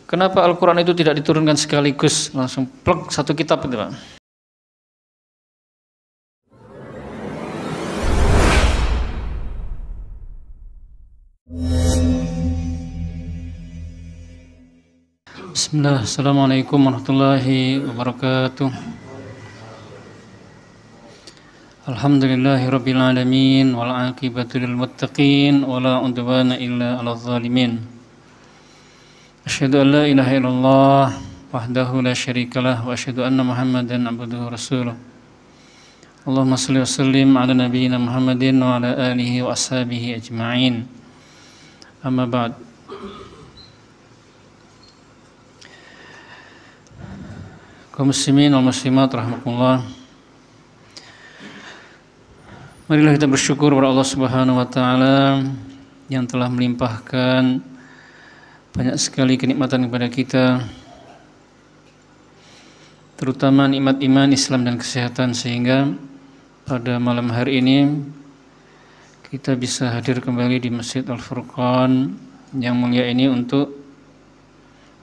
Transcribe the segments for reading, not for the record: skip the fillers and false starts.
Kenapa Al-Quran itu tidak diturunkan sekaligus, langsung plek satu kitab itu, Pak? Bismillah, Assalamualaikum warahmatullahi wabarakatuh. Alhamdulillahi rabbil alamin, wal aqibatu lil muttaqin, wala udwana illa 'alal zalimin. Asyhadu an la ilaha illallah wahdahu la syarikalah wa asyhadu anna Muhammadan abduhu rasuluh. Allahumma shalli wa sallim ala nabiyyina Muhammadin wa ala alihi wa ashabihi ajma'in. Amma ba'd. Kaum muslimin wal muslimat rahimakumullah. Marilah kita bersyukur kepada Allah Subhanahu wa taala yang telah melimpahkan banyak sekali kenikmatan kepada kita, terutama nikmat iman, Islam dan kesehatan, sehingga pada malam hari ini kita bisa hadir kembali di Masjid Al-Furqan yang mulia ini untuk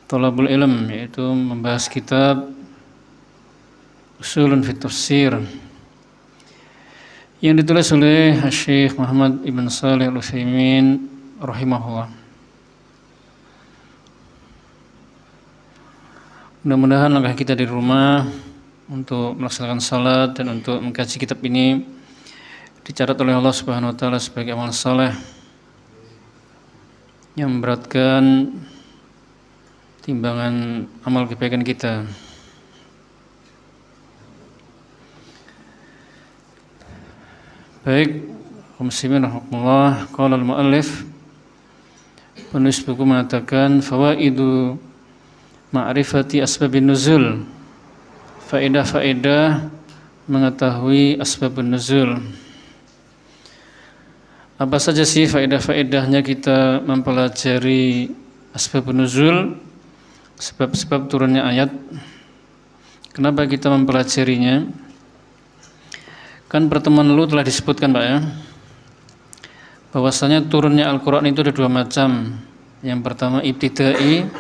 thalabul ilm, yaitu membahas kitab Ushulun fit Tafsir yang ditulis oleh Syekh Muhammad Ibn Shalih Al-Utsaimin rahimahullah. Mudah-mudahan langkah kita di rumah untuk melaksanakan salat dan untuk mengkaji kitab ini dicatat oleh Allah Subhanahu wa taala sebagai amal saleh yang memberatkan timbangan amal kebaikan kita. Baik, kaum muslimin rahimakumullah, qala al-muallif, penulis buku mengatakan fawaidu ma'rifati asbabun nuzul, faedah-faedah mengetahui asbabun nuzul. Apa saja sih faedah-faedahnya kita mempelajari asbabun nuzul, sebab-sebab turunnya ayat? Kenapa kita mempelajarinya? Kan pertemuan lalu telah disebutkan, Pak, ya, bahwasanya turunnya Al-Quran itu ada dua macam. Yang pertama ibtidai,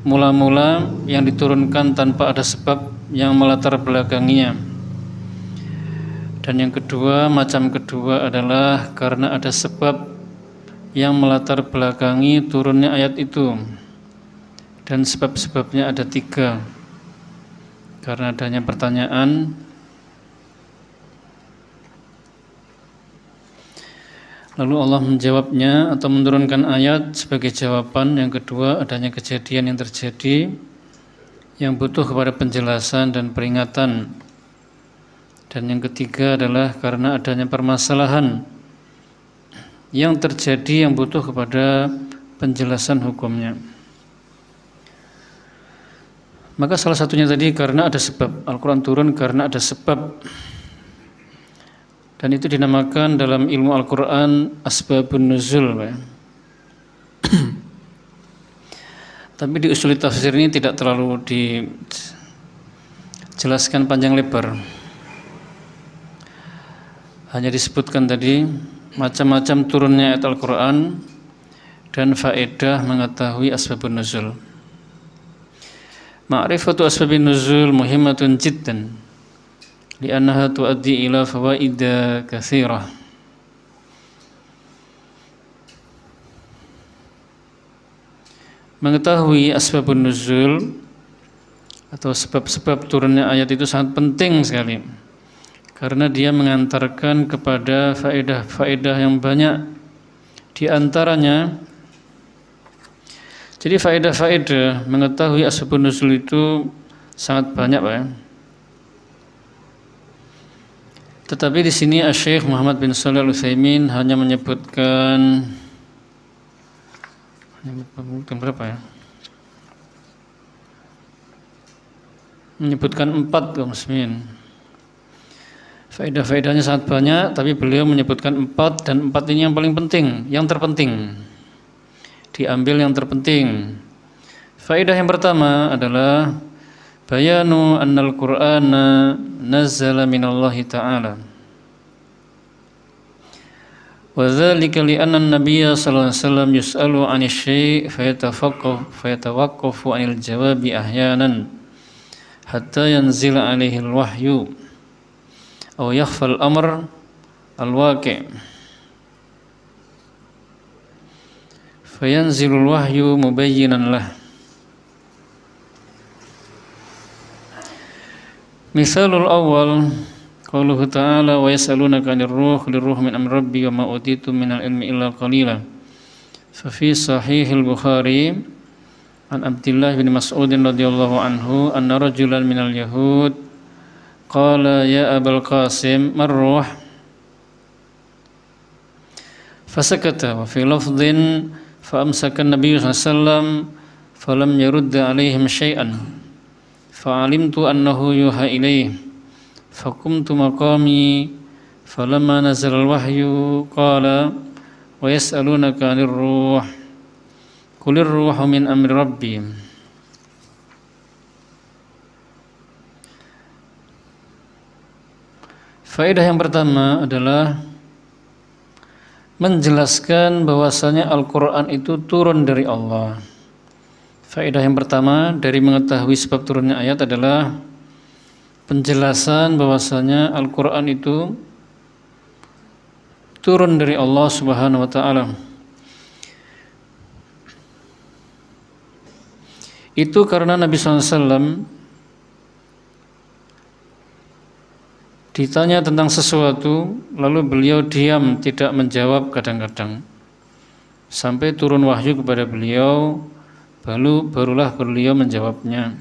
mula-mula yang diturunkan tanpa ada sebab yang melatar belakanginya. Dan yang kedua, macam kedua adalah karena ada sebab yang melatar belakangi turunnya ayat itu. Dan sebab-sebabnya ada tiga. Karena adanya pertanyaan, lalu Allah menjawabnya atau menurunkan ayat sebagai jawaban. Yang kedua, adanya kejadian yang terjadi yang butuh kepada penjelasan dan peringatan. Dan yang ketiga adalah karena adanya permasalahan yang terjadi yang butuh kepada penjelasan hukumnya. Maka salah satunya tadi karena ada sebab. Al-Quran turun karena ada sebab. Dan itu dinamakan dalam ilmu Al-Quran asbabun nuzul. Tapi di usul tafsir ini tidak terlalu dijelaskan panjang lebar. Hanya disebutkan tadi macam-macam turunnya ayat Al-Quran dan faedah mengetahui asbabun nuzul. Ma'rifatu asbabun nuzul muhimmatun jiddan li'annaha tuaddi ila fawaida katsirah. Mengetahui asbabun nuzul atau sebab-sebab turunnya ayat itu sangat penting sekali, karena dia mengantarkan kepada faedah-faedah yang banyak. Di antaranya, jadi faedah-faedah mengetahui asbabun nuzul itu sangat banyak, Pak, ya. Tetapi di sini Syekh Muhammad bin Shalih Al-Utsaimin hanya menyebutkan berapa, ya? Menyebutkan 4, kaum muslimin. Faedah-faedahnya sangat banyak, tapi beliau menyebutkan 4, dan 4 ini yang paling penting, yang terpenting. Diambil yang terpenting. Faedah yang pertama adalah bayanu annal Qur'ana nazzala minallahi ta'ala Wa dzalika li anna an-nabiy sallallahu alaihi wasallam yus'alu 'ani syai' fayatawaqqafu 'anil jawabi ahyanan hatta yanzila 'alaihi al-wahyu aw yakhfa al-amr al-waqi' fayanzilu al-wahyu mubayyinan lah. Misalul awal qauluhu ta'ala wa yas'alunaka 'anir ruh lirruh min amri rabbi wa ma utitu minal ilmi illa qalila. Fa fi sahihil Bukhari an Abdullah bin Mas'ud radhiyallahu anhu anna rajulan minal yahud qala ya Abul Qasim mar-ruh fasakata wa fi lafdhin fa amsaka an-nabiy sallallahu alaihi wasallam falam yurda alaihim syai'an fa'alimtu annahu yuha ilaih fakumtu maqami falamma nazala al-wahyu qala wa yas'alunaka 'anir ruh qulir ruhu min amri rabbi. Faedah yang pertama adalah menjelaskan bahwasanya Al-Qur'an itu turun dari Allah. Faedah yang pertama dari mengetahui sebab turunnya ayat adalah penjelasan bahwasanya Al-Qur'an itu turun dari Allah Subhanahu wa taala. Itu karena Nabi SAW ditanya tentang sesuatu, lalu beliau diam, tidak menjawab kadang-kadang. Sampai turun wahyu kepada beliau, barulah beliau menjawabnya.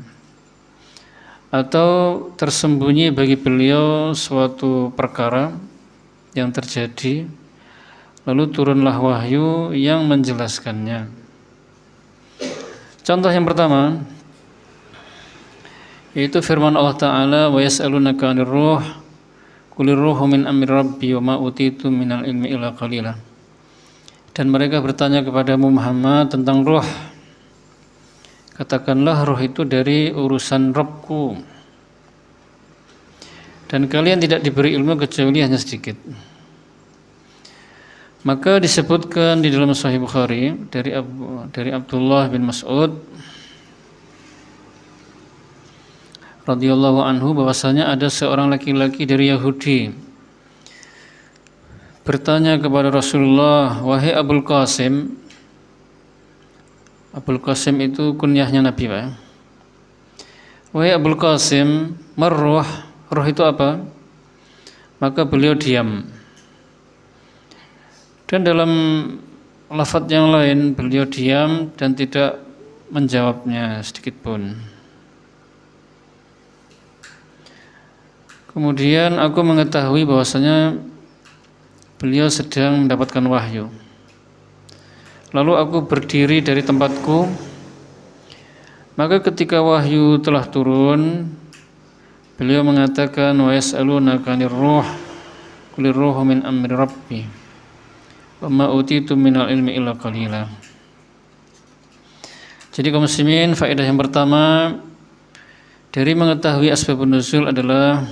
Atau tersembunyi bagi beliau suatu perkara yang terjadi, lalu turunlah wahyu yang menjelaskannya. Contoh yang pertama yaitu firman Allah Ta'ala wa yas'alunaka 'anir ruh qulir ruhu min amri rabbi wa ma utitu minal ilmi illa qalila. Dan mereka bertanya kepadamu Muhammad tentang ruh. Katakanlah ruh itu dari urusan Rabbku dan kalian tidak diberi ilmu kecuali hanya sedikit. Maka disebutkan di dalam Sahih Bukhari dari Abdullah bin Mas'ud radhiyallahu anhu bahwasanya ada seorang laki-laki dari Yahudi bertanya kepada Rasulullah, wahai Abul Qasim. Abul Qasim itu kunyahnya Nabi, Pak. Wahai Abul Qasim, marruh, ruh itu apa? Maka beliau diam. Dan dalam lafaz yang lain beliau diam dan tidak menjawabnya sedikit pun. Kemudian aku mengetahui bahwasanya beliau sedang mendapatkan wahyu. Lalu aku berdiri dari tempatku, maka ketika wahyu telah turun, beliau mengatakan wa yas'alunaka 'anir ruh qulir ruhu min amri rabbi wa ma utitu minal ilmi illa qalila. Jadi kaum muslimin, faedah yang pertama dari mengetahui asbabun nuzul adalah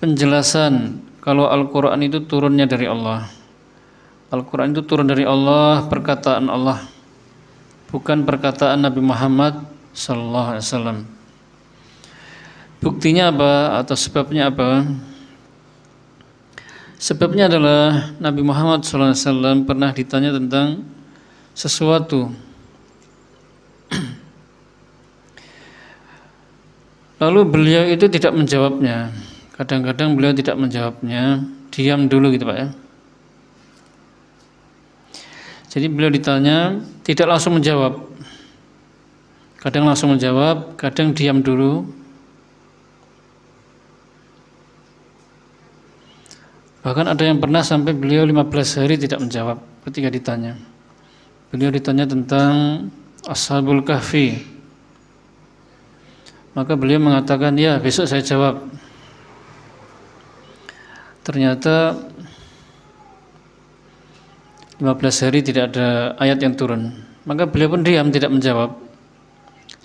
penjelasan kalau Al-Qur'an itu turunnya dari Allah. Al-Quran itu turun dari Allah, perkataan Allah, bukan perkataan Nabi Muhammad SAW. Buktinya apa atau sebabnya apa? Sebabnya adalah Nabi Muhammad SAW pernah ditanya tentang sesuatu. Lalu beliau itu tidak menjawabnya. Kadang-kadang beliau tidak menjawabnya, diam dulu gitu Pak ya. Jadi beliau ditanya, tidak langsung menjawab. Kadang langsung menjawab, kadang diam dulu. Bahkan ada yang pernah sampai beliau 15 hari tidak menjawab ketika ditanya. Beliau ditanya tentang Ashabul Kahfi. Maka beliau mengatakan, ya besok saya jawab. Ternyata 15 hari tidak ada ayat yang turun. Maka beliau pun diam, tidak menjawab.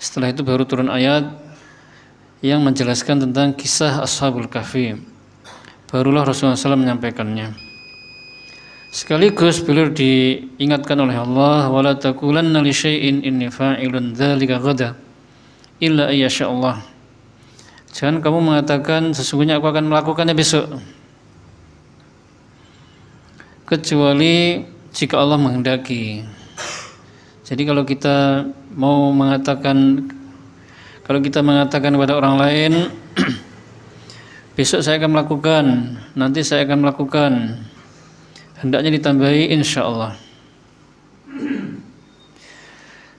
Setelah itu baru turun ayat yang menjelaskan tentang kisah Ashabul Kahfi. Barulah Rasulullah SAW menyampaikannya. Sekaligus beliau diingatkan oleh Allah, wala taqulanna li syai'in inni fa'ilun dzalika ghadan illa ayyasha Allah. Jangan kamu mengatakan sesungguhnya aku akan melakukannya besok, kecuali jika Allah menghendaki. Jadi kalau kita mengatakan kepada orang lain, besok saya akan melakukan, nanti saya akan melakukan, hendaknya ditambahi insya Allah.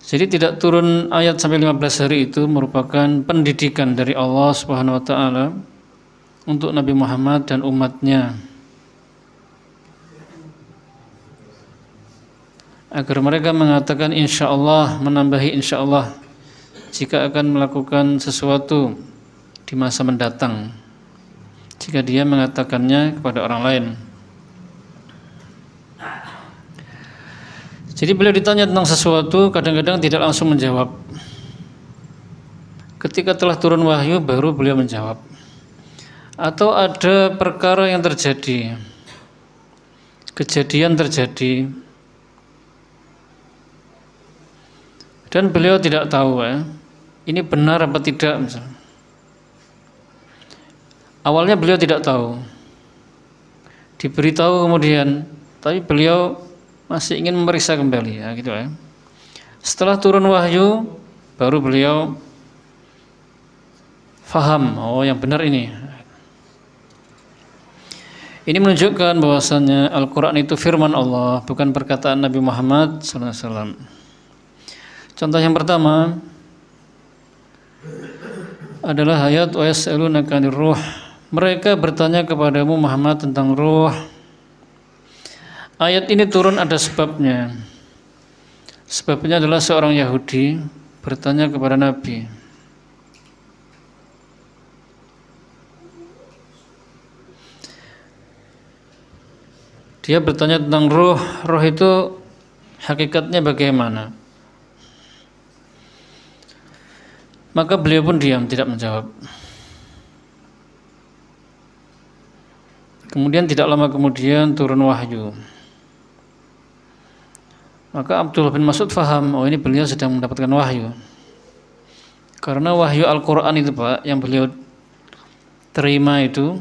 Jadi tidak turun ayat sampai 15 hari itu merupakan pendidikan dari Allah Subhanahu wa taala untuk Nabi Muhammad dan umatnya, agar mereka mengatakan insya Allah, menambahi insya Allah jika akan melakukan sesuatu di masa mendatang, jika dia mengatakannya kepada orang lain. Jadi beliau ditanya tentang sesuatu, kadang-kadang tidak langsung menjawab. Ketika telah turun wahyu baru beliau menjawab. Atau ada perkara yang terjadi, kejadian terjadi, dan beliau tidak tahu ini benar apa tidak misalnya. Awalnya beliau tidak tahu, diberitahu kemudian, tapi beliau masih ingin memeriksa kembali, gitu ya. Setelah turun wahyu, baru beliau faham, oh yang benar ini. Ini menunjukkan bahwasannya Al-Quran itu firman Allah, bukan perkataan Nabi Muhammad SAW. Contoh yang pertama adalah ayat wa yas'alunaka 'anir ruh. Mereka bertanya kepadamu Muhammad tentang ruh. Ayat ini turun ada sebabnya. Sebabnya adalah seorang Yahudi bertanya kepada Nabi. Dia bertanya tentang ruh. Ruh itu hakikatnya bagaimana? Maka beliau pun diam, tidak menjawab. Kemudian tidak lama kemudian turun wahyu. Maka Abdullah bin Mas'ud faham, oh ini beliau sedang mendapatkan wahyu. Karena wahyu Al-Quran itu Pak, yang beliau terima itu,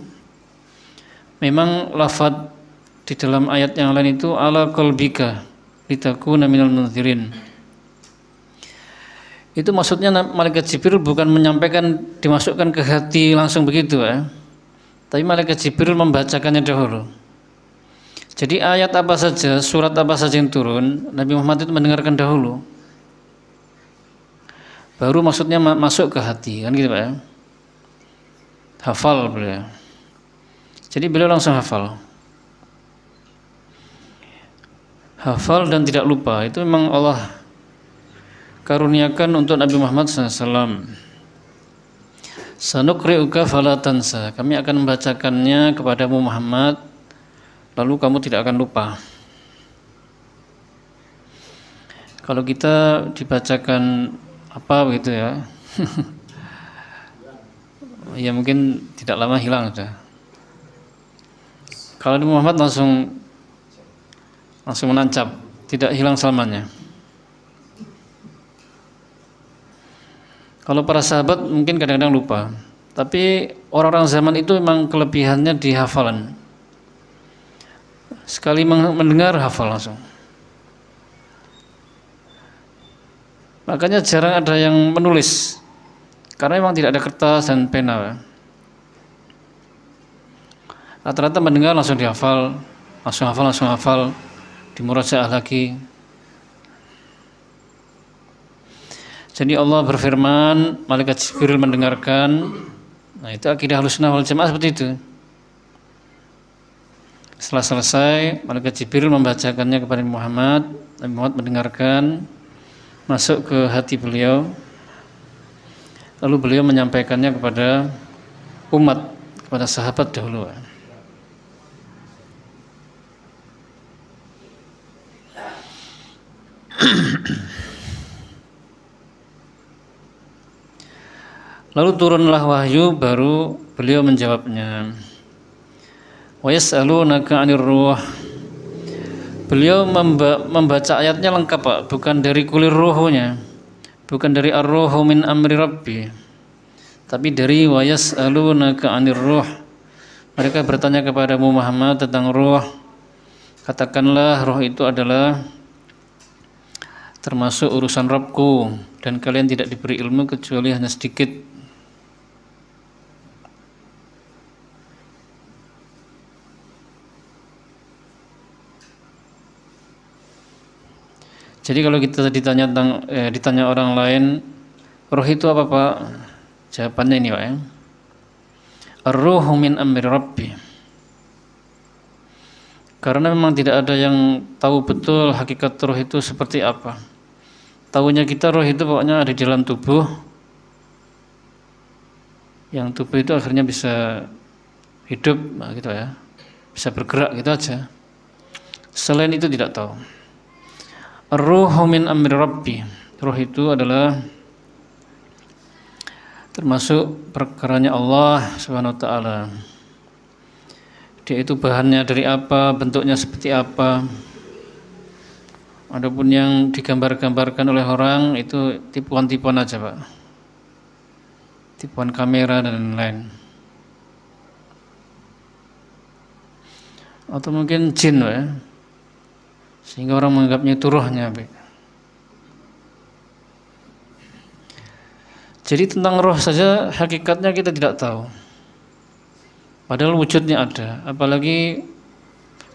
memang lafadz di dalam ayat yang lain itu ala qalbika litakuna minal mundzirin. Itu maksudnya malaikat Jibril bukan menyampaikan, dimasukkan ke hati langsung begitu tapi malaikat Jibril membacakannya dahulu. Jadi ayat apa saja, surat apa saja yang turun, Nabi Muhammad itu mendengarkan dahulu, baru maksudnya masuk ke hati, kan gitu Pak. Hafal beliau. Jadi beliau langsung hafal dan tidak lupa. Itu memang Allah karuniakan untuk Nabi Muhammad SAW. Sanuqri'uka fala tansa. Kami akan membacakannya kepadamu Muhammad, lalu kamu tidak akan lupa. Kalau kita dibacakan apa begitu ya, ya mungkin tidak lama hilang sudah. Kalau Nabi Muhammad langsung menancap, tidak hilang selamanya. Kalau para sahabat mungkin kadang-kadang lupa, tapi orang-orang zaman itu memang kelebihannya di hafalan. Sekali mendengar hafal langsung. Makanya jarang ada yang menulis, karena memang tidak ada kertas dan pena. Rata-rata mendengar langsung dihafal, langsung hafal, dimurajaah lagi. Jadi Allah berfirman, malaikat Jibril mendengarkan. Nah, itu akidah Ahlussunnah wal Jamaah seperti itu. Setelah selesai, malaikat Jibril membacakannya kepada Muhammad. Nabi Muhammad mendengarkan, masuk ke hati beliau. Lalu beliau menyampaikannya kepada umat, kepada sahabat dahulu. Lalu turunlah wahyu, baru beliau menjawabnya. Wa yas'alunaka 'anir ruh. Beliau membaca ayatnya lengkap Pak, bukan dari kulir ruhunya, bukan dari ar-ruhu min amri rabbi, tapi dari wa yas'alunaka 'anir ruh. Mereka bertanya kepadamu Muhammad tentang ruh. Katakanlah roh itu adalah termasuk urusan Rabbku, dan kalian tidak diberi ilmu kecuali hanya sedikit. Jadi kalau kita ditanya orang lain, roh itu apa Pak? Jawabannya ini Pak ya. Ar-ruhu min amri rabbi. Karena memang tidak ada yang tahu betul hakikat roh itu seperti apa. Tahunya kita roh itu pokoknya ada di dalam tubuh. Yang tubuh itu akhirnya bisa hidup gitu ya. Bisa bergerak gitu aja. Selain itu tidak tahu. Ar-ruhu min amri rabbi. Roh itu adalah termasuk perkaranya Allah Subhanahu wa taala. Dia itu bahannya dari apa, bentuknya seperti apa. Adapun yang digambar-gambarkan oleh orang itu tipuan-tipuan aja Pak. Tipuan kamera dan lain-lain. Atau mungkin jin Pak ya. Sehingga orang menganggapnya itu rohnya. Jadi tentang roh saja hakikatnya kita tidak tahu. Padahal wujudnya ada. Apalagi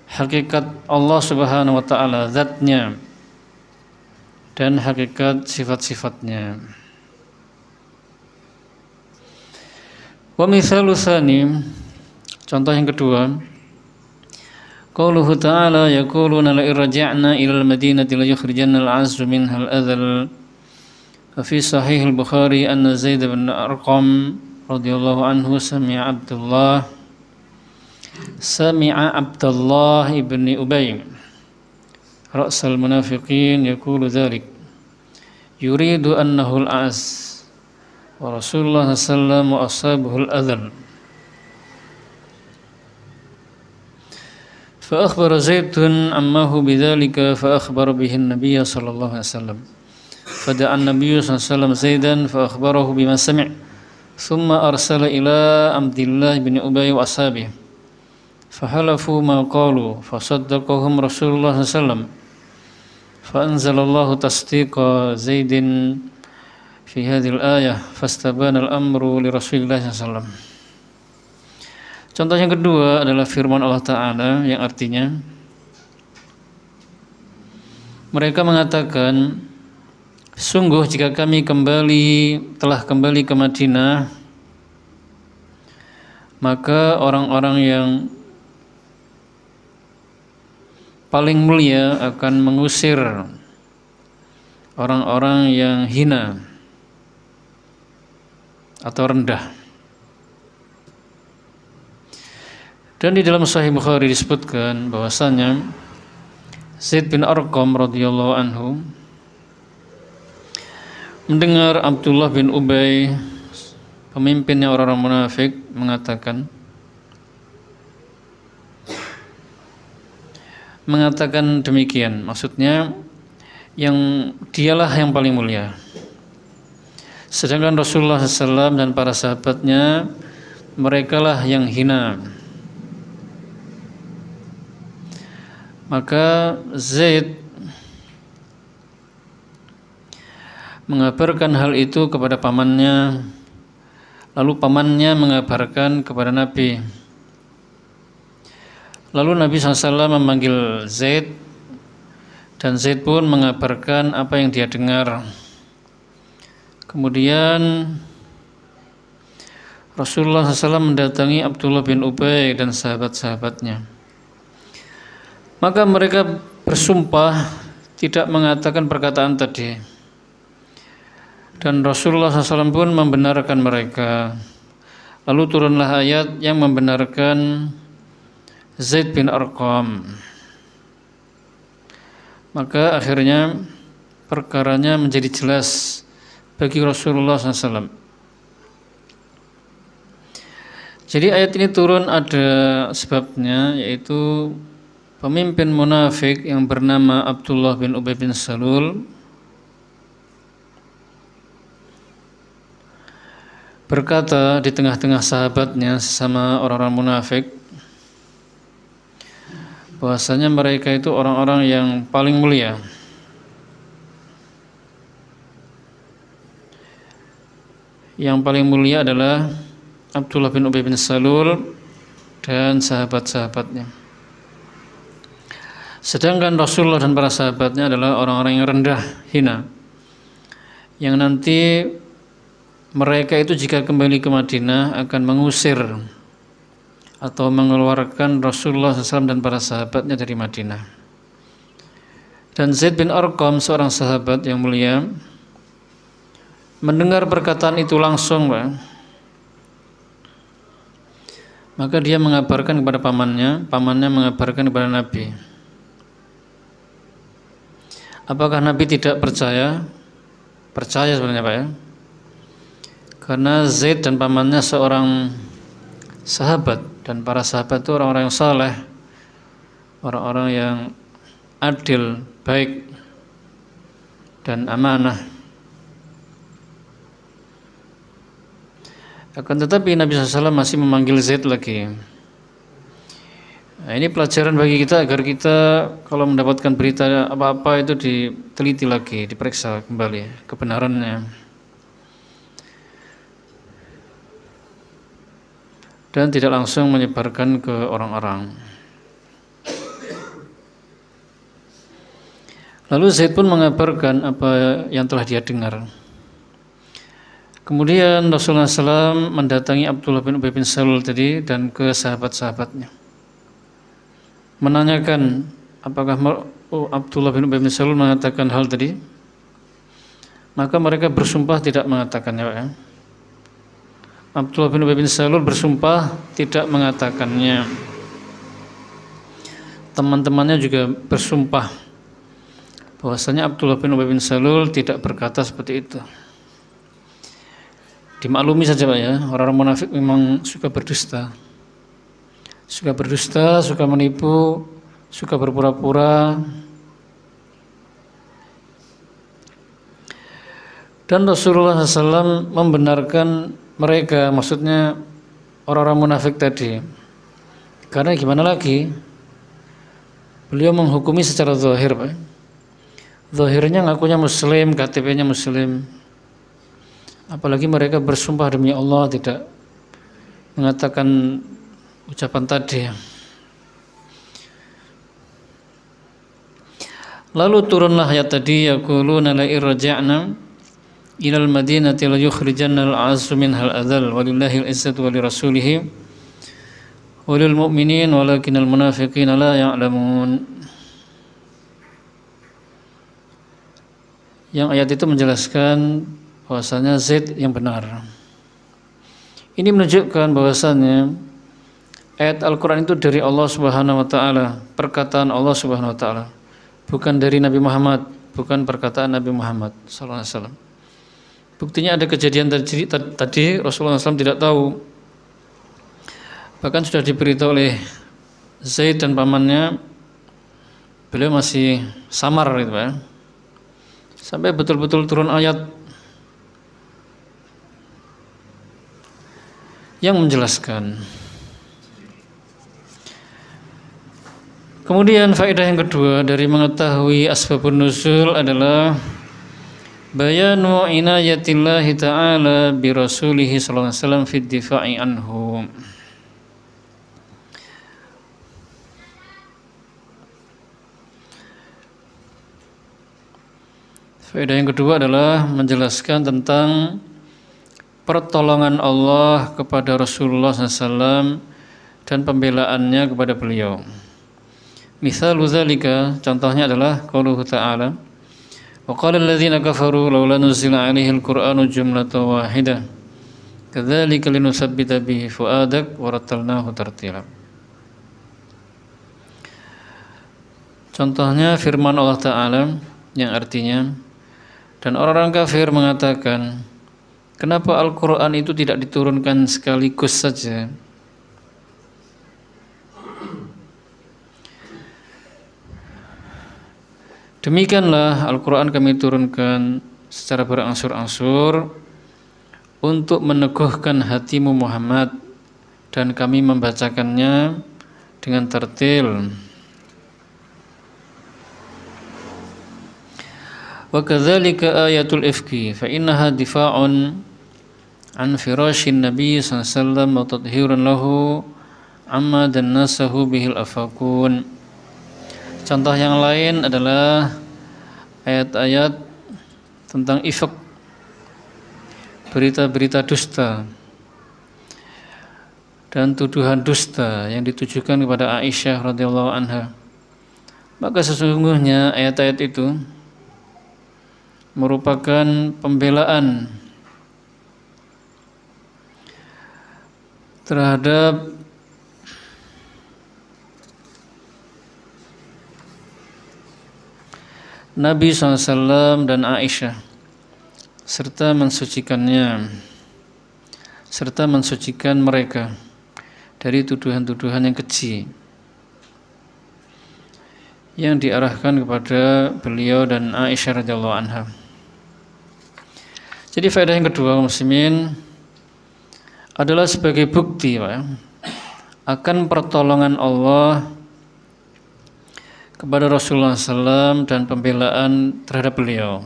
hakikat Allah Subhanahu wa taala, zatnya dan hakikat sifat-sifatnya. Wa mithalu tsani, contoh yang kedua, qauluhu ta'ala yaquluna la irja'na ila al-madinati la yukhrijanna al-'azzu minha al-adhal. Fa fi sahih al-Bukhari anna Zaid bin Arqam radhiyallahu anhu sami'a Abdullah ibn Ubay ra'sal munafiqin yaqulu dhalik yuridu annahu al-'az wa Rasulullah sallallahu alaihi wasallam wa ashabuhu al-adhal. فأخبر زيد عمه بذلك فأخبر به النبي صلى الله عليه وسلم فدعا النبي صلى الله عليه وسلم زيدا فأخبره بما سمع ثم أرسل إلى عبد الله بن أبي وأصحابه فحلفوا ما قالوا فصدقهم رسول الله صلى الله عليه وسلم فأنزل الله تصديق زيد في هذه الآية فاستبان الأمر لرسول الله صلى الله عليه وسلم. Contoh yang kedua adalah firman Allah Ta'ala yang artinya mereka mengatakan, sungguh jika kami telah kembali ke Madinah, maka orang-orang yang paling mulia akan mengusir orang-orang yang hina atau rendah. Dan di dalam Sahih Bukhari disebutkan bahwasanya Zaid bin Arqam radhiyallahu anhu mendengar Abdullah bin Ubay, pemimpinnya orang-orang munafik, mengatakan demikian. Maksudnya yang dialah yang paling mulia, sedangkan Rasulullah SAW dan para sahabatnya merekalah yang hina. Maka Zaid mengabarkan hal itu kepada pamannya, lalu pamannya mengabarkan kepada Nabi. Lalu Nabi SAW memanggil Zaid, dan Zaid pun mengabarkan apa yang dia dengar. Kemudian Rasulullah SAW mendatangi Abdullah bin Ubay dan sahabat-sahabatnya. Maka mereka bersumpah tidak mengatakan perkataan tadi. Dan Rasulullah SAW pun membenarkan mereka. Lalu turunlah ayat yang membenarkan Zaid bin Arqam. Maka akhirnya perkaranya menjadi jelas bagi Rasulullah SAW. Jadi ayat ini turun ada sebabnya, yaitu pemimpin munafik yang bernama Abdullah bin Ubay bin Salul berkata di tengah-tengah sahabatnya sesama orang-orang munafik bahwasanya mereka itu orang-orang yang paling mulia. Yang paling mulia adalah Abdullah bin Ubay bin Salul dan sahabat-sahabatnya. Sedangkan Rasulullah dan para sahabatnya adalah orang-orang yang rendah, hina, yang nanti mereka itu jika kembali ke Madinah akan mengusir atau mengeluarkan Rasulullah SAW dan para sahabatnya dari Madinah. Dan Zaid bin Arqam, seorang sahabat yang mulia, mendengar perkataan itu langsung, maka dia mengabarkan kepada pamannya mengabarkan kepada Nabi. Apakah Nabi tidak percaya? Percaya sebenarnya, Pak, ya. Karena Zaid dan pamannya seorang sahabat, dan para sahabat itu orang-orang yang saleh, orang-orang yang adil, baik, dan amanah. Akan tetapi Nabi SAW masih memanggil Zaid lagi. Nah, ini pelajaran bagi kita agar kita kalau mendapatkan berita apa-apa itu diteliti lagi, diperiksa kembali kebenarannya, dan tidak langsung menyebarkan ke orang-orang. Lalu Zaid pun mengabarkan apa yang telah dia dengar. Kemudian Rasulullah SAW mendatangi Abdullah bin Ubay bin Salul tadi dan ke sahabat-sahabatnya, menanyakan apakah Abdullah bin Ubay bin Salul mengatakan hal tadi. Maka mereka bersumpah tidak mengatakannya, Pak, ya. Abdullah bin Ubay bin Salul bersumpah tidak mengatakannya. Teman-temannya juga bersumpah bahwasanya Abdullah bin Ubay bin Salul tidak berkata seperti itu. Dimaklumi saja, Pak, ya, orang-orang munafik memang suka berdusta, suka menipu, suka berpura-pura. Dan Rasulullah SAW membenarkan mereka, maksudnya orang-orang munafik tadi, karena gimana lagi, beliau menghukumi secara zahir, Pak. Zahirnya ngakunya muslim, KTP-nya muslim, apalagi mereka bersumpah demi Allah tidak mengatakan ucapan tadi. Lalu turunlah ayat tadi, yaquluna la irja'na ilal madinati la yukhrijanna al-'azzu minhal adzal walillahi al-izzatu wa lirasulihi wa lil mu'minin walakinnal munafiqina la ya'lamun. Yang ayat itu menjelaskan bahwasanya Zaid yang benar. Ini menunjukkan bahwasanya ayat Al-Quran itu dari Allah Subhanahu wa Ta'ala, perkataan Allah Subhanahu wa Ta'ala, bukan dari Nabi Muhammad, bukan perkataan Nabi Muhammad SAW. Buktinya ada kejadian tadi Rasulullah SAW tidak tahu, bahkan sudah diberitahu oleh Zaid dan pamannya, beliau masih samar gitu, Pak, sampai betul-betul turun ayat yang menjelaskan. Kemudian faedah yang kedua dari mengetahui asbabun nuzul adalah bayanu inayatillahi ta'ala bi rasulihi sallallahu alaihi wasallam fi difa'i anhu. Faedah yang kedua adalah menjelaskan tentang pertolongan Allah kepada Rasulullah SAW dan pembelaannya kepada beliau. Misalu dzalika, contohnya adalah qauluhu ta'ala, wa qala alladziina kafaru laula nuzila 'alaihil qur'anu jumlatan wahidah kadzalika linutsabbita bihi fu'adak wa rattalnahu tartila. Contohnya firman Allah Ta'ala yang artinya, dan orang-orang kafir mengatakan, kenapa Al-Quran itu tidak diturunkan sekaligus saja? Demikianlah Al-Quran kami turunkan secara berangsur-angsur untuk meneguhkan hatimu Muhammad, dan kami membacakannya dengan tertil. Wa kadzalika ayatul ifki fa innaha difa'un an firashin nabiy sallallahu alaihi wasallam wa tadhhirun lahu amma dannasahu bihil afakun. Contoh yang lain adalah ayat-ayat tentang ifk, berita-berita dusta dan tuduhan dusta yang ditujukan kepada Aisyah radhiyallahu anha. Maka sesungguhnya ayat-ayat itu merupakan pembelaan terhadap Nabi SAW dan Aisyah, serta mensucikannya, serta mensucikan mereka dari tuduhan-tuduhan yang keji yang diarahkan kepada beliau dan Aisyah radhiyallahu anha. Jadi faedah yang kedua, muslimin, adalah sebagai bukti Pak, akan pertolongan Allah kepada Rasulullah SAW dan pembelaan terhadap beliau.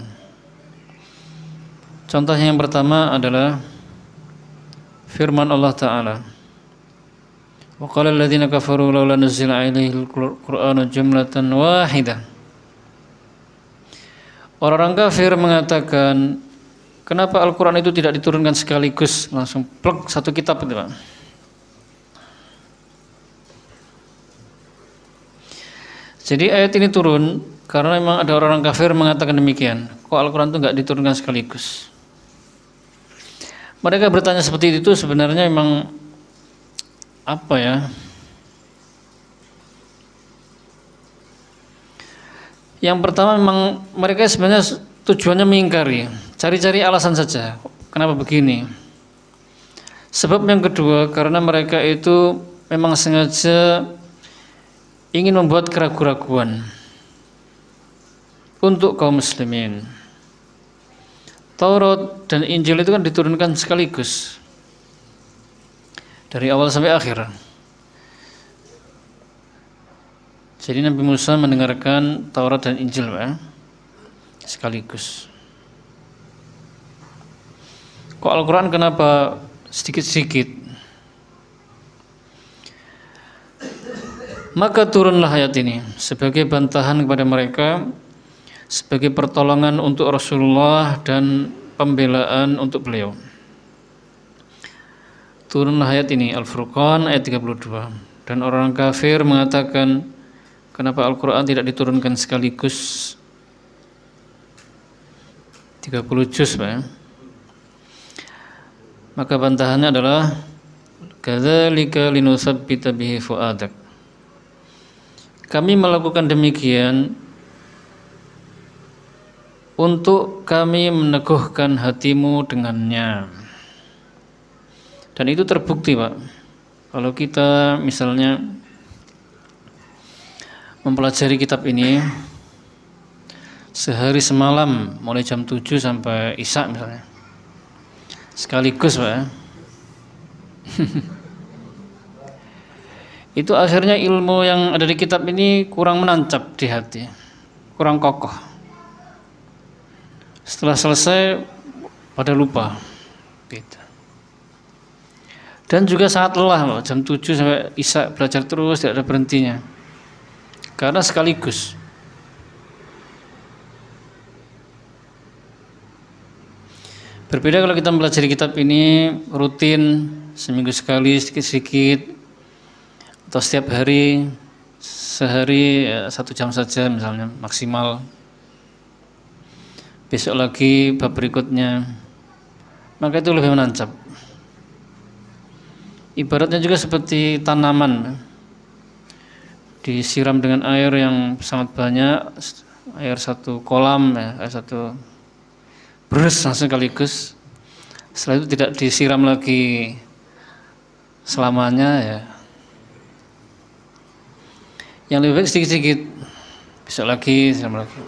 Contohnya yang pertama adalah firman Allah Ta'ala, wa qala alladziina kafaru laula nuzila 'alaihil qur'anu jumlatan wahidah. Orang-orang kafir mengatakan, kenapa Al-Quran itu tidak diturunkan sekaligus, langsung plek satu kitab itu Pak. Jadi ayat ini turun karena memang ada orang-orang kafir mengatakan demikian. Kok Al-Quran itu nggak diturunkan sekaligus? Mereka bertanya seperti itu sebenarnya memang apa ya? Yang pertama memang mereka sebenarnya tujuannya mengingkari, cari-cari alasan saja. Kenapa begini? Sebab yang kedua karena mereka itu memang sengaja ingin membuat keraguan-keraguan untuk kaum muslimin. Taurat dan Injil itu kan diturunkan sekaligus dari awal sampai akhir. Jadi Nabi Musa mendengarkan Taurat dan Injil sekaligus. Kok Al-Quran kenapa sedikit-sedikit? Maka turunlah ayat ini sebagai bantahan kepada mereka, sebagai pertolongan untuk Rasulullah dan pembelaan untuk beliau. Turunlah ayat ini, Al-Furqan ayat 32. Dan orang kafir mengatakan, kenapa Al-Quran tidak diturunkan sekaligus 30 juz Pak? Maka bantahannya adalah kadzalika linutsabbita bihi fuadak. Kami melakukan demikian untuk kami meneguhkan hatimu dengannya. Dan itu terbukti Pak. Kalau kita misalnya mempelajari kitab ini sehari semalam mulai jam 7 sampai Isya misalnya, sekaligus Pak, itu akhirnya ilmu yang ada di kitab ini kurang menancap di hati, kurang kokoh. Setelah selesai pada lupa gitu. Dan juga sangat lelah jam 7 sampai Isya belajar terus, tidak ada berhentinya karena sekaligus. Berbeda kalau kita mempelajari kitab ini rutin, seminggu sekali sedikit-sedikit, atau setiap hari, sehari 1 jam saja misalnya maksimal, besok lagi bab berikutnya, maka itu lebih menancap. Ibaratnya juga seperti tanaman, disiram dengan air yang sangat banyak, air 1 kolam air 1 beres langsung sekaligus. Setelah itu tidak disiram lagi selamanya ya. Yang lebih baik sedikit-sedikit, besok lagi, siram lagi.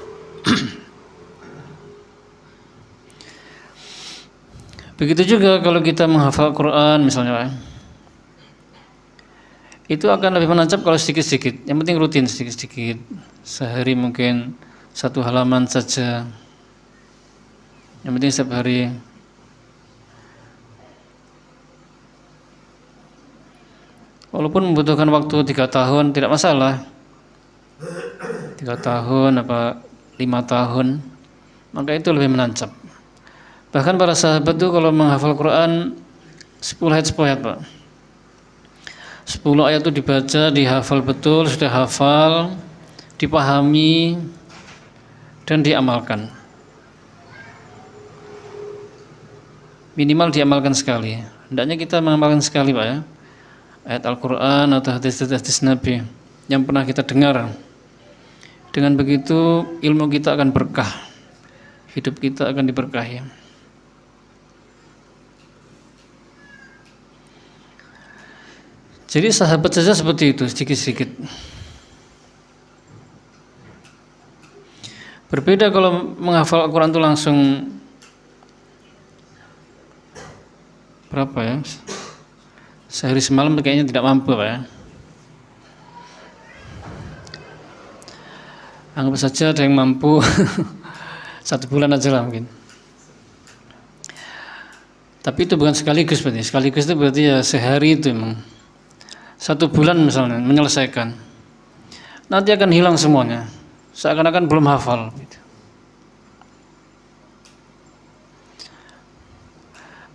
Begitu juga kalau kita menghafal Quran misalnya, itu akan lebih menancap kalau sedikit-sedikit. Yang penting rutin sedikit-sedikit. Sehari mungkin 1 halaman saja. Yang penting setiap hari. Walaupun membutuhkan waktu 3 tahun tidak masalah. 3 tahun apa 5 tahun, maka itu lebih menancap. Bahkan para sahabat itu kalau menghafal Quran 10 ayat 10 ayat, Pak. 10 ayat itu dibaca, dihafal betul, sudah hafal, dipahami dan diamalkan. Minimal diamalkan sekali. Hendaknya kita mengamalkan sekali, Pak ya. Ayat Al-Quran atau hadis-hadis Nabi yang pernah kita dengar. Dengan begitu ilmu kita akan berkah, hidup kita akan diberkahi. Jadi sahabat saja seperti itu, sedikit-sedikit. Berbeda kalau menghafal Al-Quran itu langsung berapa ya? Sehari semalam kayaknya tidak mampu, Pak ya. Anggap saja ada yang mampu 1 bulan aja lah mungkin. Tapi itu bukan sekaligus berarti. Sekaligus itu berarti ya sehari itu emang. 1 bulan misalnya menyelesaikan. Nanti akan hilang semuanya. Seakan-akan belum hafal gitu.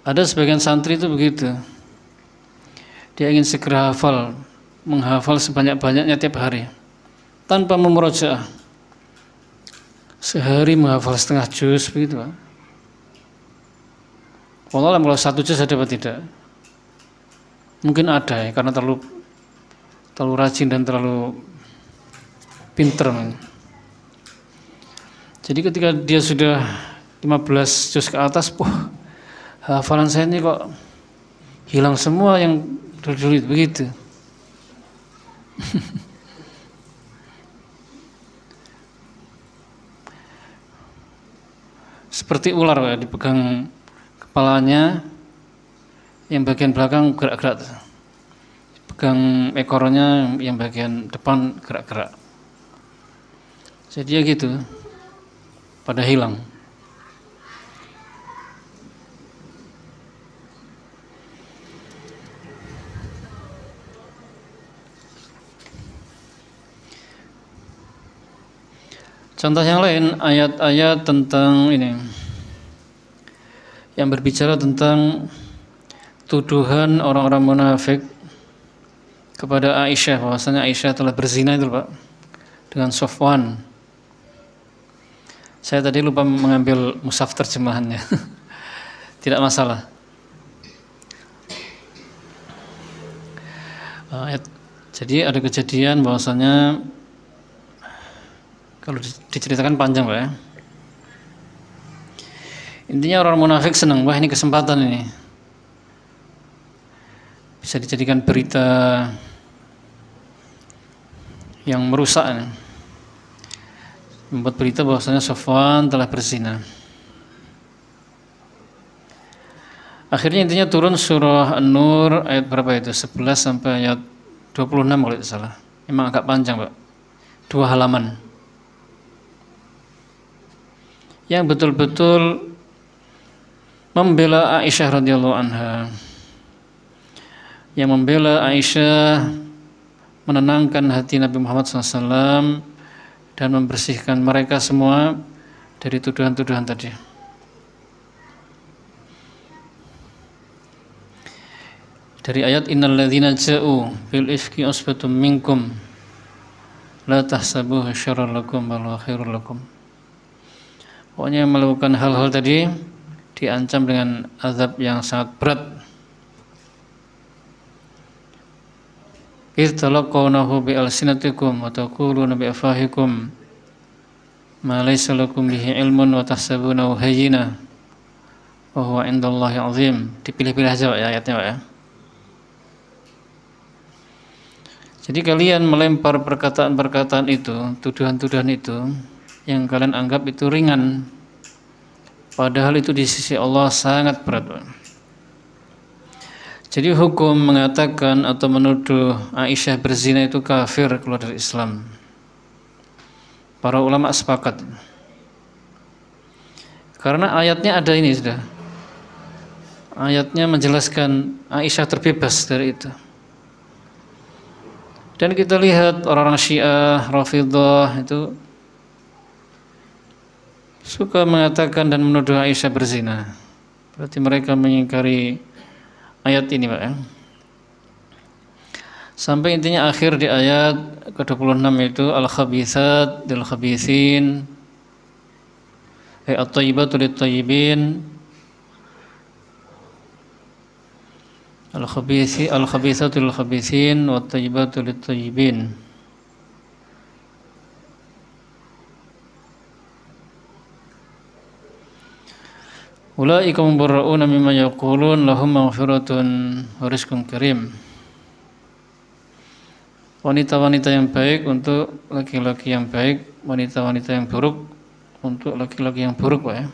Ada sebagian santri itu begitu. Dia ingin segera hafal, menghafal sebanyak-banyaknya tiap hari tanpa memurojaah. Sehari menghafal setengah juz begitu, Pak. Wallah kalau 1 juz ada apa tidak? Mungkin ada ya, karena terlalu rajin dan terlalu pinter. Jadi ketika dia sudah 15 juz ke atas, wah, hafalan saya ini kok hilang semua yang dulu begitu. Seperti ular ya, dipegang kepalanya, yang bagian belakang gerak-gerak, pegang ekornya yang bagian depan gerak-gerak. Jadi ya gitu, pada hilang. Contoh yang lain, ayat-ayat tentang ini yang berbicara tentang tuduhan orang-orang munafik kepada Aisyah, bahwasanya Aisyah telah berzina itu, Pak, dengan Sofwan. Saya tadi lupa mengambil mushaf terjemahannya. Tidak masalah. Jadi ada kejadian bahwasanya kalau diceritakan panjang, Pak ya. Intinya orang munafik senang, wah ini kesempatan ini. Bisa dijadikan berita yang merusak. Membuat berita bahwasanya Sofwan telah berzina. Akhirnya intinya turun surah An-Nur ayat berapa itu? 11 sampai ayat 26 kalau tidak salah. Memang agak panjang, Pak. 2 halaman. Yang betul-betul membela Aisyah radhiyallahu anha, yang membela Aisyah, menenangkan hati Nabi Muhammad SAW dan membersihkan mereka semua dari tuduhan-tuduhan tadi. Dari ayat innal ladzina ja'u bil ifki usbatum minkum la tahsabuhu syarran lakum bal khairul lakum. Pokoknya yang melakukan hal-hal tadi diancam dengan azab yang sangat berat. Idz talaqawnahu bi alsinatikum wa taquluna bi afahikum ma laysa lakum bihi ilmun wa tahsabunahu hayyina wa huwa indallahi azim. Dipilih-pilih aja, Pak ya, ayatnya, Pak ya. Jadi kalian melempar perkataan-perkataan itu, tuduhan-tuduhan itu yang kalian anggap itu ringan, padahal itu di sisi Allah sangat berat. Jadi hukum mengatakan atau menuduh Aisyah berzina itu kafir, keluar dari Islam. Para ulama sepakat. Karena ayatnya ada ini sudah. Ayatnya menjelaskan Aisyah terbebas dari itu. Dan kita lihat orang-orang Syiah, Rafidhah itu suka mengatakan dan menuduh Aisyah berzina. Berarti mereka mengingkari ayat ini, Pak, ya. Sampai intinya akhir di ayat ke-26 itu al-khabitsat lil khabitsin, at-thayyibatu lit thayyibin, al-khabitsatu lil khabitsin wat thayyibatu lit thayyibin. Ulaika mubarra'una mimma yaqulun lahum maghfiratun wa rizqun karim. Wanita-wanita yang baik untuk laki-laki yang baik, wanita-wanita yang buruk untuk laki-laki yang buruk, Pak, ya.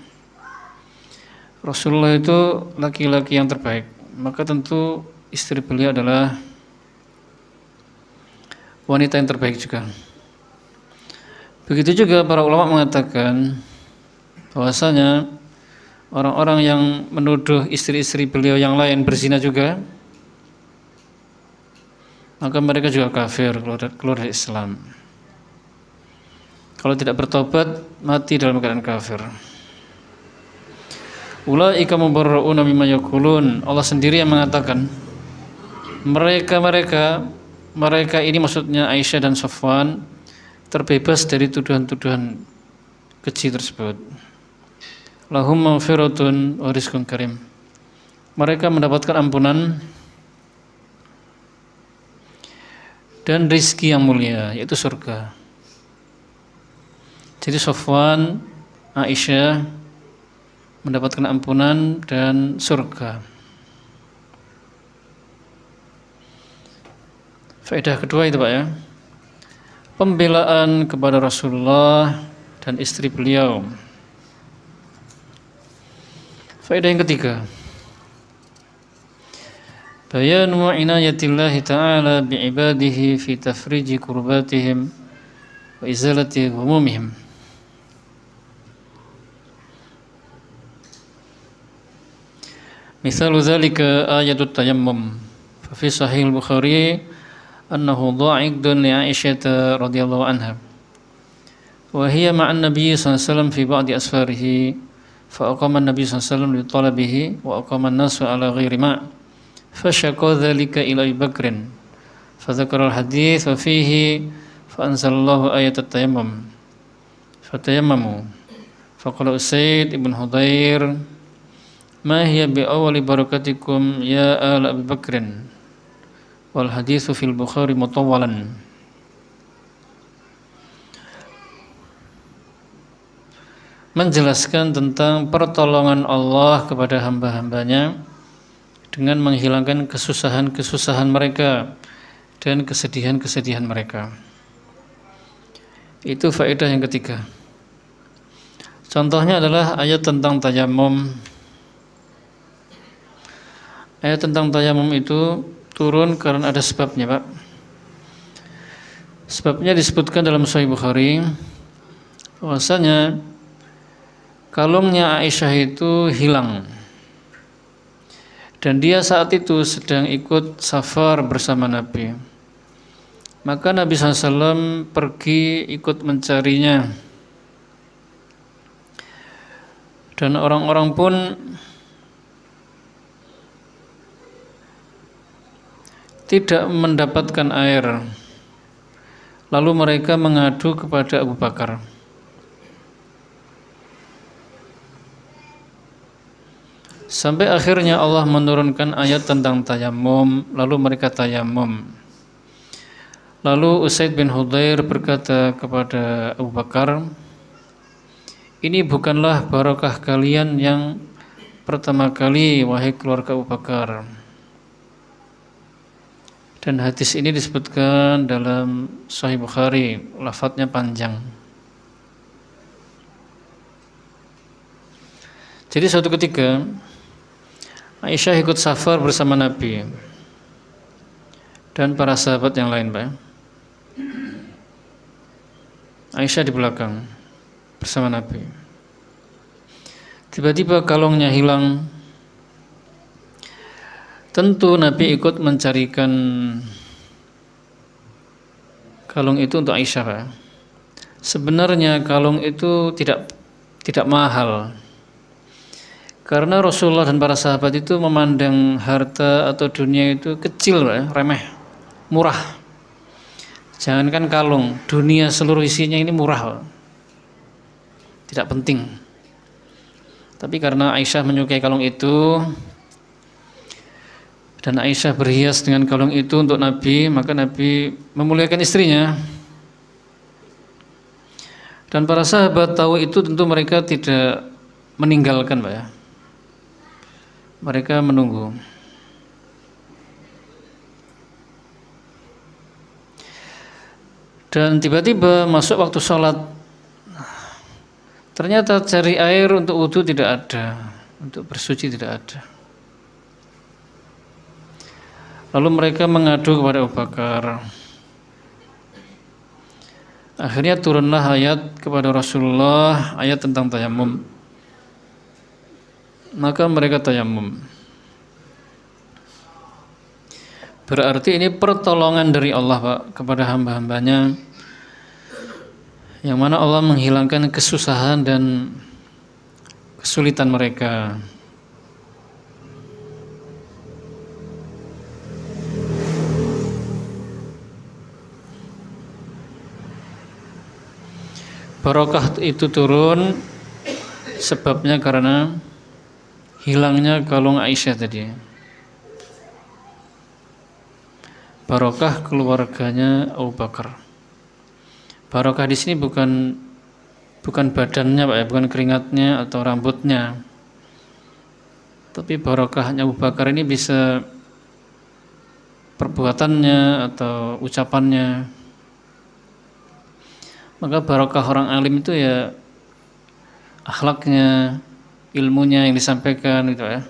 Rasulullah itu laki-laki yang terbaik, maka tentu istri beliau adalah wanita yang terbaik juga. Begitu juga para ulama mengatakan bahwasanya orang-orang yang menuduh istri-istri beliau yang lain berzina juga, maka mereka juga kafir, keluar dari Islam. Kalau tidak bertobat, mati dalam keadaan kafir. Ulaika mubarra'una mimma yaqulun. Allah sendiri yang mengatakan mereka ini, maksudnya Aisyah dan Safwan, terbebas dari tuduhan-tuduhan keji tersebut. Lahum maghfiratun wa rizqun karim. Mereka mendapatkan ampunan dan rizki yang mulia, yaitu surga. Jadi Safwan, Aisyah mendapatkan ampunan dan surga. Faedah kedua itu, Pak, ya. Pembelaan kepada Rasulullah dan istri beliau. Faedah yang ketiga, bayanu inayatillahi ta'ala bi'ibadihi fi tafriji kurbatihim wa izalati humumihim. Misalu dzalika ayatut tayammum. Fa fi sahih al-Bukhari annahu dha'idun li Aisyah radhiyallahu anha. Wa hiya ma'an Nabi sallallahu alaihi wasallam fi ba'di asfarihi. فأقام النبي صلى الله عليه وسلم لطلبه وأقام الناس على غير ماء فشكى ذلك إلى أبي بكر فذكر الحديث وفيه فأنزل الله آية التيمم فتيمموا فقال أسيد بن حضير ما هي بأول بركتكم يا آل أبي بكر والحديث في البخاري مطولا. Menjelaskan tentang pertolongan Allah kepada hamba-hambanya dengan menghilangkan kesusahan-kesusahan mereka dan kesedihan-kesedihan mereka. Itu faedah yang ketiga. Contohnya adalah ayat tentang tayammum. Ayat tentang tayammum itu turun karena ada sebabnya, Pak. Sebabnya disebutkan dalam Sahih Bukhari bahwasanya kalungnya Aisyah itu hilang dan dia saat itu sedang ikut safar bersama Nabi. Maka Nabi SAW pergi ikut mencarinya dan orang-orang pun tidak mendapatkan air. Lalu mereka mengadu kepada Abu Bakar. Sampai akhirnya Allah menurunkan ayat tentang tayammum, lalu mereka tayammum. Lalu Usaid bin Hudzair berkata kepada Abu Bakar, ini bukanlah barakah kalian yang pertama kali, wahai keluarga Abu Bakar. Dan hadis ini disebutkan dalam Sahih Bukhari, lafadznya panjang. Jadi suatu ketika Aisyah ikut safar bersama Nabi dan para sahabat yang lain, Pak. Aisyah di belakang bersama Nabi. Tiba-tiba kalungnya hilang. Tentu Nabi ikut mencarikan kalung itu untuk Aisyah, Pak. Sebenarnya kalung itu tidak mahal. Karena Rasulullah dan para sahabat itu memandang harta atau dunia itu kecil, Pak, remeh, murah. Jangankan kalung, dunia seluruh isinya ini murah, Pak. Tidak penting. Tapi karena Aisyah menyukai kalung itu dan Aisyah berhias dengan kalung itu untuk Nabi, maka Nabi memuliakan istrinya. Dan para sahabat tahu itu, tentu mereka tidak meninggalkan, Pak, ya. Mereka menunggu. Dan tiba-tiba masuk waktu sholat. Ternyata cari air untuk wudhu tidak ada, untuk bersuci tidak ada. Lalu mereka mengadu kepada Abu Bakar. Akhirnya turunlah ayat kepada Rasulullah, ayat tentang tayamum. Maka mereka tayamum. Berarti ini pertolongan dari Allah, Pak, kepada hamba-hambanya, yang mana Allah menghilangkan kesusahan dan kesulitan mereka. Barokah itu turun sebabnya karena hilangnya kalung Aisyah tadi. Barokah keluarganya Abu Bakar. Barokah di sini bukan badannya, Pak, ya, bukan keringatnya atau rambutnya. Tapi barokahnya Abu Bakar ini bisa perbuatannya atau ucapannya. Maka barokah orang alim itu ya akhlaknya, ilmunya yang disampaikan gitu, ya.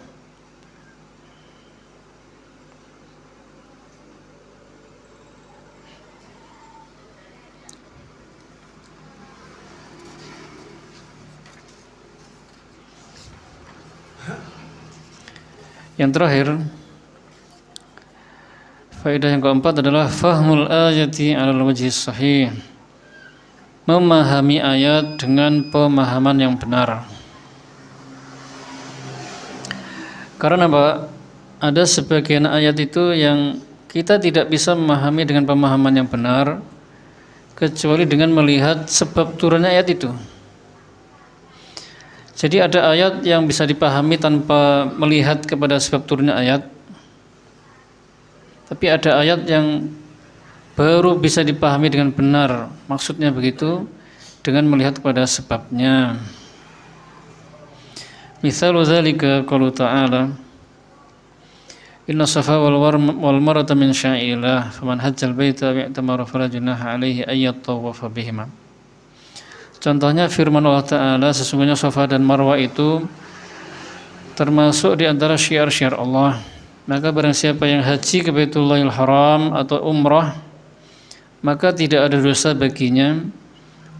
Yang terakhir, faedah yang keempat adalah fahmul ayati 'alal wajhi sahih. Memahami ayat dengan pemahaman yang benar. Karena, Pak, ada sebagian ayat itu yang kita tidak bisa memahami dengan pemahaman yang benar kecuali dengan melihat sebab turunnya ayat itu. Jadi ada ayat yang bisa dipahami tanpa melihat kepada sebab turunnya ayat. Tapi ada ayat yang baru bisa dipahami dengan benar, maksudnya begitu, dengan melihat kepada sebabnya. Misalu dzalika qaulu ta'ala, inna safa wal marwata min sya'illah, faman hajjal baita bi'tamara fala junaha alaihi ay yatawafa bihima. Contohnya firman Allah Ta'ala, sesungguhnya Safa dan Marwah itu termasuk di antara syiar-syiar Allah. Maka barang siapa yang haji ke Baitullahil Haram atau umrah, maka tidak ada dosa baginya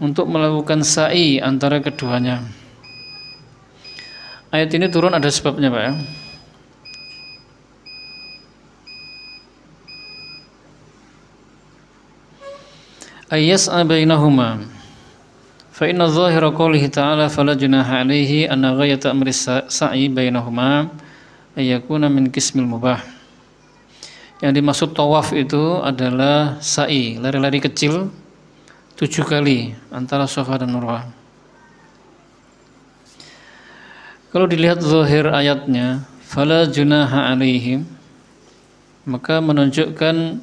untuk melakukan sa'i antara keduanya. Ayat ini turun ada sebabnya, Pak, ya. Ayyas'a bainahuma. Fa inna dhahira qoulihi ta'ala fala junaha 'alaihi anna ghayata amri sa'i bainahuma ayyakuna min qismil mubah. Yang dimaksud tawaf itu adalah sa'i, lari-lari kecil 7 kali antara Safa dan Marwah. Kalau dilihat zahir ayatnya fala junaha 'alaihi, maka menunjukkan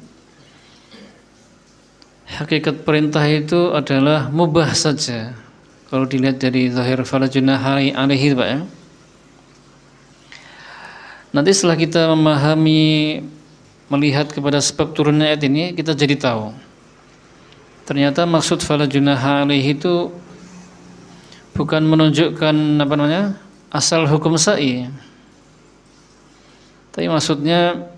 hakikat perintah itu adalah mubah saja. Kalau dilihat dari zahir fala junaha 'alaihi, Pak, ya. Nanti setelah kita memahami, melihat kepada sebab turunnya ayat ini, kita jadi tahu ternyata maksud fala junaha 'alaihi itu bukan menunjukkan asal hukum sa'i. Tapi maksudnya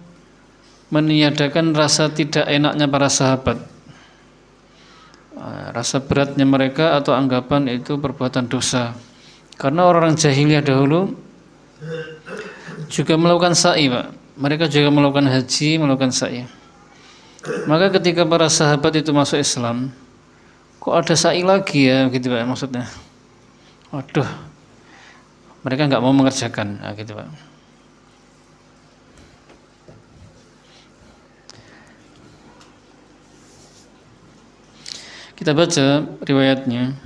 meniadakan rasa tidak enaknya para sahabat, rasa beratnya mereka atau anggapan itu perbuatan dosa. Karena orang-orang jahiliyah dahulu juga melakukan sa'i, Pak. Mereka juga melakukan haji, melakukan sa'i. Maka ketika para sahabat itu masuk Islam, kok ada sa'i lagi ya, gitu Pak, maksudnya. Waduh, mereka nggak mau mengerjakan, gitu Pak. Kita baca riwayatnya.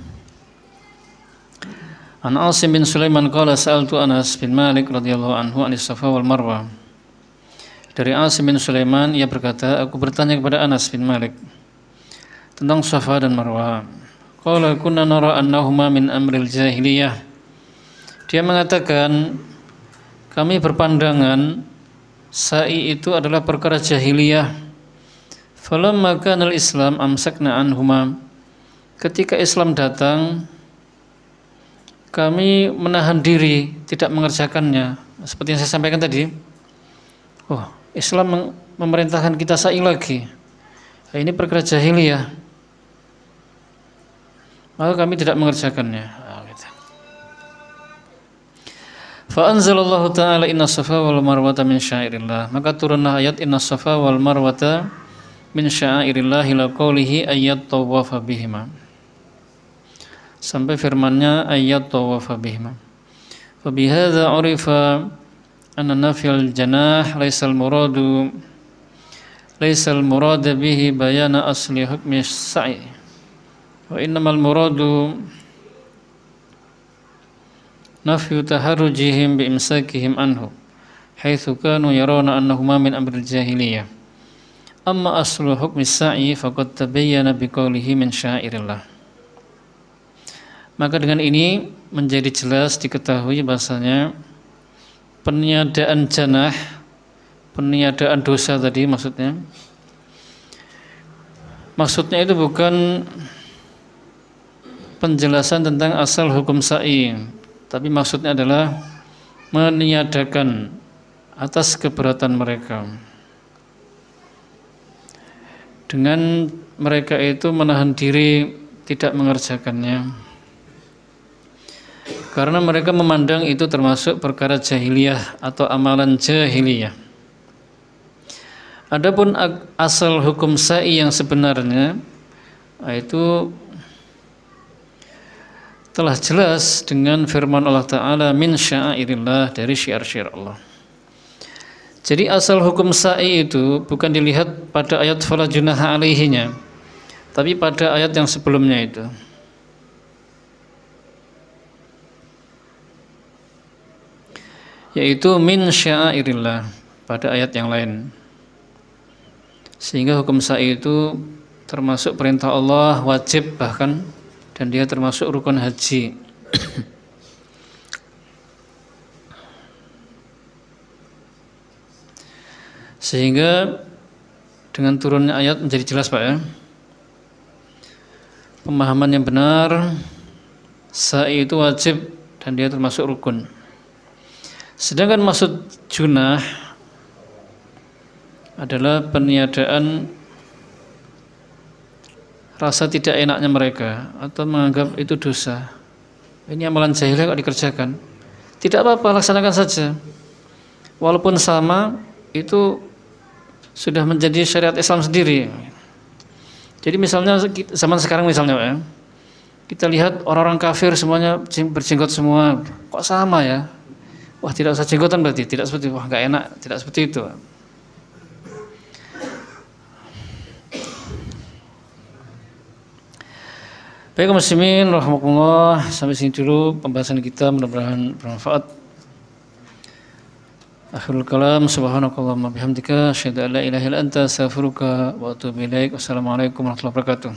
An Asim bin Sulaiman qala sa'altu Anas bin Malik radhiyallahu anhu anis Safa wal Marwah. Dari Asim bin Sulaiman, ia berkata, aku bertanya kepada Anas bin Malik tentang Safa dan Marwah. Qala kunna nara annahuma min amril jahiliyah. Dia mengatakan, kami berpandangan sa'i itu adalah perkara jahiliyah. Falamma kana al-Islam amsakna anhuma. Ketika Islam datang, kami menahan diri tidak mengerjakannya. Seperti yang saya sampaikan tadi. Oh, Islam memerintahkan kita sa'i lagi. Nah, ini perkara jahiliyah. Maka kami tidak mengerjakannya. Gitu. Fa anzalallahu ta'ala inna safa wal marwata min syairillah. Maka turunlah ayat inna safa wal marwata min sya'irillahi la qawlihi ayyat tawafa bihima, sampai firmannya ayyat tawafa bihima. Fa bihadza urifa anna nafyal janah laysal muradu bihi bayana asli hukmi sa'i wa innamal muradu nafyu taharrujihim bi imsakihim anhu haitsu kanu yarawna annahuma min amril jahiliyah. Amma aslu hukmi sa'i faqad tabayyana biqaulihi min syairillah. Maka dengan ini menjadi jelas diketahui bahasanya peniadaan janah, peniadaan dosa tadi maksudnya itu bukan penjelasan tentang asal hukum sa'i, tapi maksudnya adalah meniadakan atas keberatan mereka. Dengan mereka itu menahan diri tidak mengerjakannya, karena mereka memandang itu termasuk perkara jahiliyah atau amalan jahiliyah. Adapun asal hukum sa'i yang sebenarnya itu telah jelas dengan firman Allah Ta'ala min sya'airillah, dari syiar-syiar Allah. Jadi asal hukum sa'i itu bukan dilihat pada ayat fala junaha alaihinya, tapi pada ayat yang sebelumnya itu. Yaitu min sya'airillah pada ayat yang lain. Sehingga hukum sa'i itu termasuk perintah Allah, wajib bahkan, dan dia termasuk rukun haji. Sehingga dengan turunnya ayat menjadi jelas Pak ya, pemahaman yang benar, sa'i itu wajib dan dia termasuk rukun. Sedangkan maksud junah adalah peniadaan rasa tidak enaknya mereka atau menganggap itu dosa. Ini amalan jahiliyah kok dikerjakan. Tidak apa-apa, laksanakan saja. Walaupun sama, itu sudah menjadi syariat Islam sendiri. Jadi misalnya zaman sekarang misalnya ya, kita lihat orang-orang kafir semuanya berjenggot semua, kok sama ya? Wah, tidak usah jenggotan berarti, tidak seperti, wah nggak enak, tidak seperti itu. Baik muslimin rahimakumullah, sampai sini dulu pembahasan kita, mudah-mudahan bermanfaat. Akhirul kalam, subhanakallahumma bihamdika asyhadu an la ilaha illa anta astaghfiruka wa atubu ilaik. Wassalamualaikum warahmatullahi wabarakatuh.